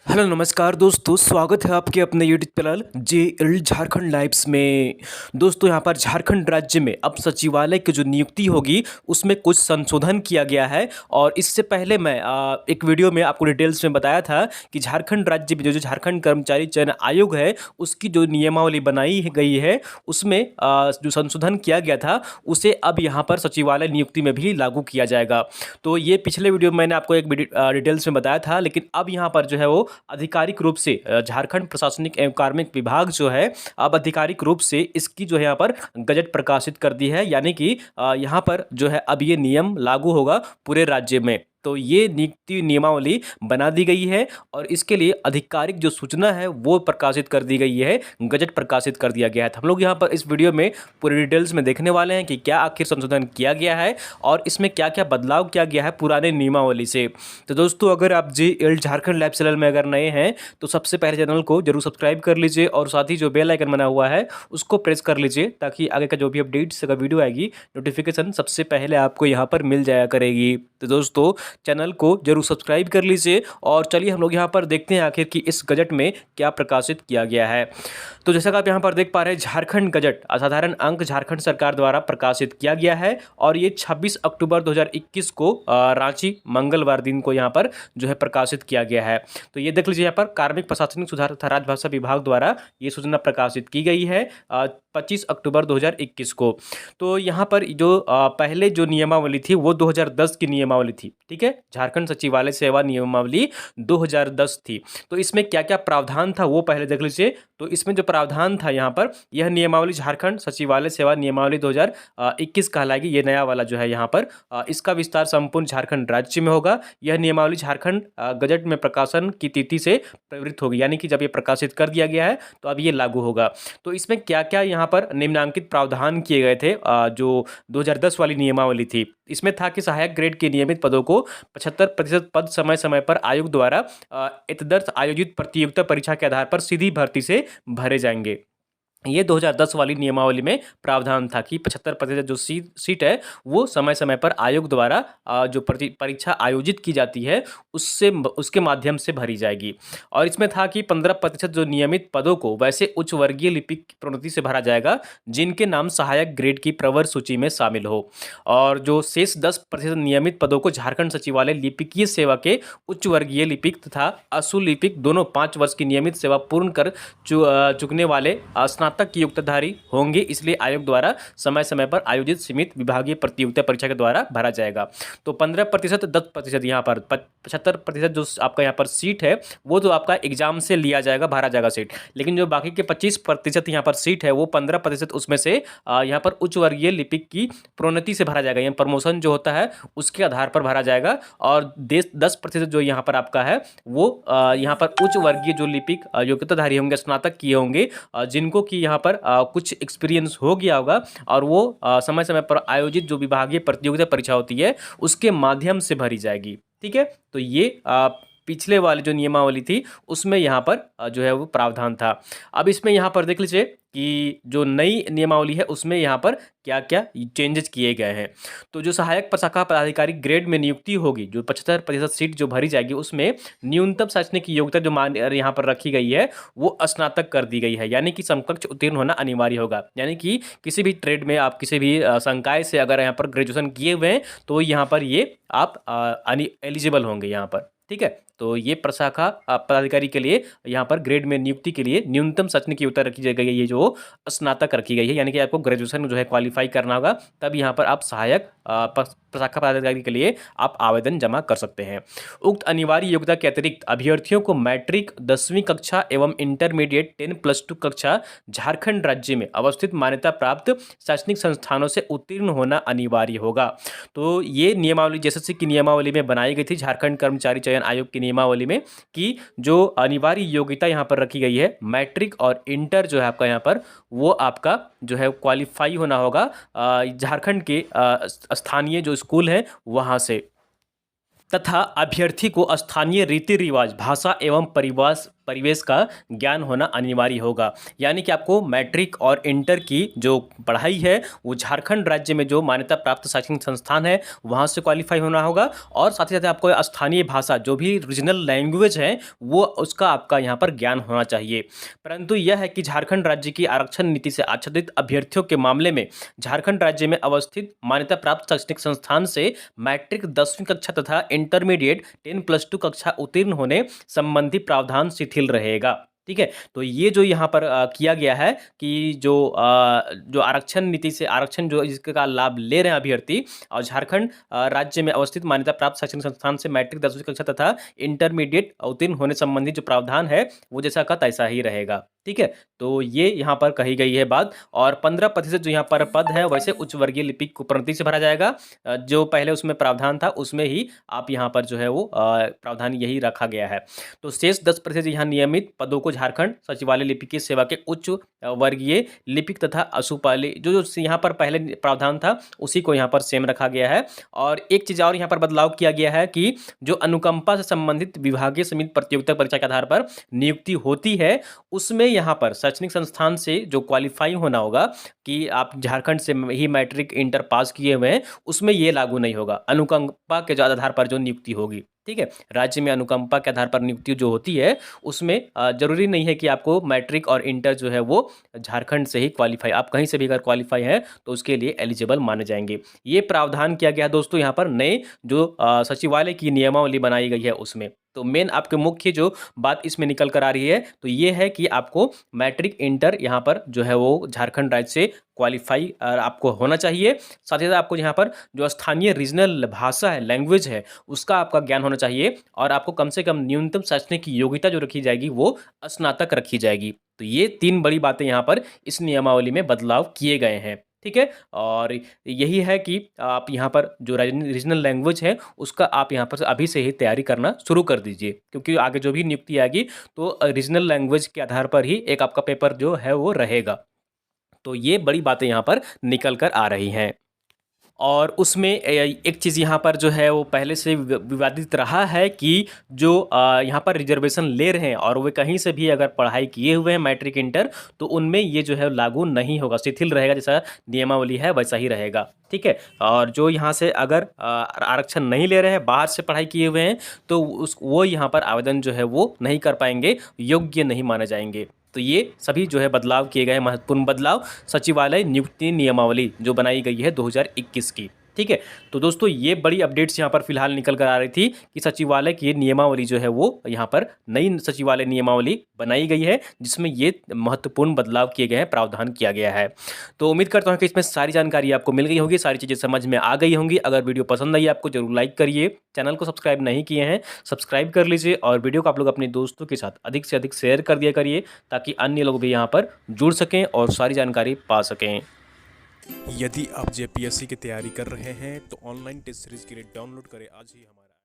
Hello नमस्कार दोस्तों, स्वागत है आपके अपने YouTube channel JL Jharkhand lives में। दोस्तों यहाँ पर झारखंड राज्य में अब सचिवालय की जो नियुक्ति होगी उसमें कुछ संशोधन किया गया है। और इससे पहले मैं एक वीडियो में आपको डिटेल्स में बताया था कि झारखंड राज्य में जो झारखंड कर्मचारी चयन आयोग है उसकी जो नियमावली बनाई गई है उसमें जो संशोधन किया गया था उसे अब यहाँ पर सचिवालय नियुक्ति में भी लागू किया जाएगा। तो ये पिछले वीडियो में मैंने आपको एक डिटेल्स में बताया था, लेकिन अब यहाँ पर जो है वो आधिकारिक रूप से झारखंड प्रशासनिक एवं कार्मिक विभाग जो है अब आधिकारिक रूप से इसकी जो है यहाँ पर गजट प्रकाशित कर दी है, यानी कि यहाँ पर जो है अब ये नियम लागू होगा पूरे राज्य में। तो ये नियुक्ति नियमावली बना दी गई है और इसके लिए आधिकारिक जो सूचना है वो प्रकाशित कर दी गई है, गजट प्रकाशित कर दिया गया है। तो हम लोग यहाँ पर इस वीडियो में पूरे डिटेल्स में देखने वाले हैं कि क्या आखिर संशोधन किया गया है और इसमें क्या क्या बदलाव किया गया है पुराने नियमावली से। तो दोस्तों अगर आप JL झारखंड लाइव चैनल में अगर नए हैं तो सबसे पहले चैनल को जरूर सब्सक्राइब कर लीजिए और साथ ही जो बेल आइकन बना हुआ है उसको प्रेस कर लीजिए ताकि आगे का जो भी अपडेट्स का वीडियो आएगी नोटिफिकेशन सबसे पहले आपको यहाँ पर मिल जाया करेगी। तो दोस्तों चैनल को जरूर सब्सक्राइब कर लीजिए और चलिए हम लोग यहाँ पर देखते हैं आखिर कि इस गजट में क्या प्रकाशित किया गया है। तो जैसा कि आप यहाँ पर देख पा रहे हैं, झारखंड गजट असाधारण अंक झारखंड सरकार द्वारा प्रकाशित किया गया है और ये 26 अक्टूबर 2021 को रांची मंगलवार दिन को यहाँ पर जो है प्रकाशित किया गया है। तो ये देख लीजिए, यहाँ पर कार्मिक प्रशासनिक सुधार तथा राजभाषा विभाग द्वारा ये सूचना प्रकाशित की गई है 25 अक्टूबर 2021 को। तो यहाँ पर जो पहले जो नियमावली थी वो 2010 की नियमावली थी, ठीक है। झारखंड सचिवालय सेवा नियमावली 2010 थी। तो इसमें क्या क्या प्रावधान था वो पहले देख लीजिए। तो इसमें जो प्रावधान था यहाँ पर, यह नियमावली झारखंड सचिवालय सेवा नियमावली 2021 कहलाएगी। ये नया वाला जो है यहाँ पर इसका विस्तार संपूर्ण झारखंड राज्य में होगा। यह नियमावली झारखंड गजट में प्रकाशन की तिथि से प्रवृत्त होगी, यानी कि जब ये प्रकाशित कर दिया गया है तो अब ये लागू होगा। तो इसमें क्या क्या यहाँ पर निम्नांकित प्रावधान किए गए थे जो 2010 वाली नियमावली थी। इसमें था कि सहायक ग्रेड के नियमित पदों को 75% पद समय समय पर आयोग द्वारा इतदर्थ आयोजित प्रतियोगिता परीक्षा के आधार पर सीधी भर्ती से भरे जाएंगे। ये 2010 वाली नियमावली में प्रावधान था कि 75% जो सीट है वो समय समय पर आयोग द्वारा जो परीक्षा आयोजित की जाती है उसके माध्यम से भरी जाएगी। और इसमें था कि 15% जो नियमित पदों को वैसे उच्च वर्गीय लिपिक की प्रोन्नति से भरा जाएगा जिनके नाम सहायक ग्रेड की प्रवर सूची में शामिल हो। और जो शेष 10% नियमित पदों को झारखंड सचिवालय लिपिकीय सेवा के उच्च वर्गीय लिपिक तथा अशु लिपिक दोनों 5 वर्ष की नियमित सेवा पूर्ण कर चुकने वाले स्नातक की योग्यताधारी होंगे, इसलिए आयोग द्वारा समय समय पर आयोजित सीमित विभागीय प्रतियोगिता परीक्षा के द्वारा भरा जाएगा। तो 15%, 10% यहाँ पर 75% जो आपका यहाँ पर सीट है वो तो आपका एग्जाम से लिया जाएगा, भरा जाएगा सीट। लेकिन जो बाकी के 25% यहाँ पर सीट है वो 15% उसमें से यहाँ पर उच्च वर्गीय लिपिक की प्रोन्नति से भरा जाएगा, यानी प्रमोशन जो होता है उसके आधार पर भरा जाएगा। और 10% जो यहाँ पर आपका है वो यहाँ पर उच्च वर्गीय जो लिपिक योग्यताधारी होंगे, स्नातक किए होंगे, जिनको कि यहाँ पर कुछ एक्सपीरियंस हो गया होगा और वो समय समय पर आयोजित जो विभागीय प्रतियोगिता परीक्षा होती है उसके माध्यम से भरी जाएगी, ठीक है। तो ये पिछले वाली जो नियमावली थी उसमें यहाँ पर जो है वो प्रावधान था। अब इसमें यहाँ पर देख लीजिए कि जो नई नियमावली है उसमें यहाँ पर क्या क्या चेंजेस किए गए हैं। तो जो सहायक प्रशाखा पदाधिकारी ग्रेड में नियुक्ति होगी, जो 75% सीट जो भरी जाएगी उसमें न्यूनतम शैक्षणिक योग्यता जो मान यहाँ पर रखी गई है वो स्नातक कर दी गई है, यानी कि समकक्ष उत्तीर्ण होना अनिवार्य होगा। यानी कि किसी भी ट्रेड में आप किसी भी संकाय से अगर यहाँ पर ग्रेजुएशन किए हुए हैं तो यहाँ पर ये आप एलिजिबल होंगे यहाँ पर, ठीक है। तो ये प्रशाखा पदाधिकारी के लिए यहाँ पर ग्रेड में नियुक्ति के लिए न्यूनतम शैक्षणिक योग्यता रखी गई है, ये जो स्नातक रखी गई है, यानी कि आपको ग्रेजुएशन जो है क्वालिफाई करना होगा तब यहाँ पर आप सहायक प्रशाखा पदाधिकारी के लिए आप आवेदन जमा कर सकते हैं। उक्त अनिवार्य योग्यता के अतिरिक्त अभ्यर्थियों को मैट्रिक 10वीं कक्षा एवं इंटरमीडिएट 10+2 कक्षा झारखंड राज्य में अवस्थित मान्यता प्राप्त शैक्षणिक संस्थानों से उत्तीर्ण होना अनिवार्य होगा। तो ये नियमावली जैसे कि नियमावली में बनाई गई थी झारखंड कर्मचारी चयन आयोग की नियमावली में कि जो अनिवार्य योग्यता यहाँ पर रखी गई है मैट्रिक और इंटर जो है आपका यहाँ पर वो आपका जो है क्वालिफाई होना होगा झारखंड के स्थानीय जो स्कूल है वहाँ से, तथा अभ्यर्थी को स्थानीय रीति रिवाज, भाषा एवं परिवेश का ज्ञान होना अनिवार्य होगा। यानी कि आपको मैट्रिक और इंटर की जो पढ़ाई है वो झारखंड राज्य में जो मान्यता प्राप्त शैक्षणिक संस्थान है वहाँ से क्वालिफाई होना होगा, और साथ ही साथ आपको स्थानीय भाषा जो भी रीजनल लैंग्वेज है वो उसका आपका यहाँ पर ज्ञान होना चाहिए। परंतु यह है कि झारखंड राज्य की आरक्षण नीति से आच्छादित अभ्यर्थियों के मामले में झारखंड राज्य में अवस्थित मान्यता प्राप्त शैक्षणिक संस्थान से मैट्रिक 10वीं कक्षा तथा इंटरमीडिएट 10+2 कक्षा उत्तीर्ण होने संबंधी प्रावधान शिथिल रहेगा। ठीक है, तो ये जो यहाँ पर किया गया है कि जो आरक्षण नीति से आरक्षण जो इसका लाभ ले रहे हैं अभ्यर्थी और झारखंड राज्य में अवस्थित मान्यता प्राप्त शैक्षणिक संस्थान से मैट्रिक 10वीं कक्षा तथा इंटरमीडिएट उत्तीर्ण होने संबंधी जो प्रावधान है वो जैसा का तैसा ही रहेगा। ठीक है, तो ये यहाँ पर कही गई है बात। और 15% जो यहाँ पर पद है वैसे उच्च वर्गीय लिपिक को प्रोन्नति से भरा जाएगा। जो पहले उसमें प्रावधान था उसमें ही आप यहाँ पर जो है वो प्रावधान यही रखा गया है। तो शेष 10% यहाँ नियमित पदों को झारखंड सचिवालय लिपिकीय सेवा के उच्च वर्गीय लिपिक तथा असुपाली जो यहाँ पर पहले प्रावधान था उसी को यहाँ पर सेम रखा गया है। और एक चीज़ और यहाँ पर बदलाव किया गया है कि जो अनुकंपा से संबंधित विभागीय समिति प्रतियोगिता परीक्षा के आधार पर नियुक्ति होती है उसमें यहाँ पर शैक्षणिक संस्थान से जो क्वालिफाई होना होगा कि आप झारखंड से ही मैट्रिक इंटर पास किए हुए हैं उसमें ये लागू नहीं होगा। अनुकंपा के आधार पर जो नियुक्ति होगी, ठीक है, राज्य में अनुकंपा के आधार पर नियुक्ति जो होती है उसमें जरूरी नहीं है कि आपको मैट्रिक और इंटर जो है वो झारखंड से ही क्वालिफाई, आप कहीं से भी अगर क्वालिफाई हैं तो उसके लिए एलिजिबल माने जाएंगे। ये प्रावधान किया गया दोस्तों यहाँ पर नए जो सचिवालय की नियमावली बनाई गई है उसमें। तो मेन आपके मुख्य जो बात इसमें निकल कर आ रही है तो ये है कि आपको मैट्रिक इंटर यहाँ पर जो है वो झारखंड राज्य से क्वालिफाई आपको होना चाहिए। साथ ही साथ आपको यहाँ पर जो स्थानीय रीजनल भाषा है, लैंग्वेज है, उसका आपका ज्ञान होना चाहिए और आपको कम से कम न्यूनतम शैक्षणिक योग्यता जो रखी जाएगी वो स्नातक रखी जाएगी। तो ये 3 बड़ी बातें यहाँ पर इस नियमावली में बदलाव किए गए हैं। ठीक है, और यही है कि आप यहाँ पर जो रीजनल लैंग्वेज है उसका आप यहाँ पर अभी से ही तैयारी करना शुरू कर दीजिए, क्योंकि आगे जो भी नियुक्ति आएगी तो रीजनल लैंग्वेज के आधार पर ही एक आपका पेपर जो है वो रहेगा। तो ये बड़ी बातें यहाँ पर निकल कर आ रही हैं। और उसमें एक चीज़ यहाँ पर जो है वो पहले से विवादित रहा है कि जो यहाँ पर रिजर्वेशन ले रहे हैं और वे कहीं से भी अगर पढ़ाई किए हुए हैं मैट्रिक इंटर तो उनमें ये जो है लागू नहीं होगा, शिथिल रहेगा, जैसा नियमावली है वैसा ही रहेगा। ठीक है, और जो यहाँ से अगर आरक्षण नहीं ले रहे हैं, बाहर से पढ़ाई किए हुए हैं तो वो यहाँ पर आवेदन जो है वो नहीं कर पाएंगे, योग्य नहीं माने जाएंगे। तो ये सभी जो है बदलाव किए गए, महत्वपूर्ण बदलाव सचिवालय नियुक्ति नियमावली जो बनाई गई है 2021 की। ठीक है, तो दोस्तों ये बड़ी अपडेट्स यहाँ पर फिलहाल निकल कर आ रही थी कि सचिवालय की नियमावली जो है वो यहाँ पर नई सचिवालय नियमावली बनाई गई है जिसमें ये महत्वपूर्ण बदलाव किए गए हैं, प्रावधान किया गया है। तो उम्मीद करता हूँ कि इसमें सारी जानकारी आपको मिल गई होगी, सारी चीज़ें समझ में आ गई होंगी। अगर वीडियो पसंद आई आपको जरूर लाइक करिए, चैनल को सब्सक्राइब नहीं किए हैं सब्सक्राइब कर लीजिए और वीडियो को आप लोग अपने दोस्तों के साथ अधिक से अधिक शेयर कर दिया करिए ताकि अन्य लोग भी यहाँ पर जुड़ सकें और सारी जानकारी पा सकें। यदि आप जेपीएससी की तैयारी कर रहे हैं तो ऑनलाइन टेस्ट सीरीज के लिए डाउनलोड करें आज ही हमारे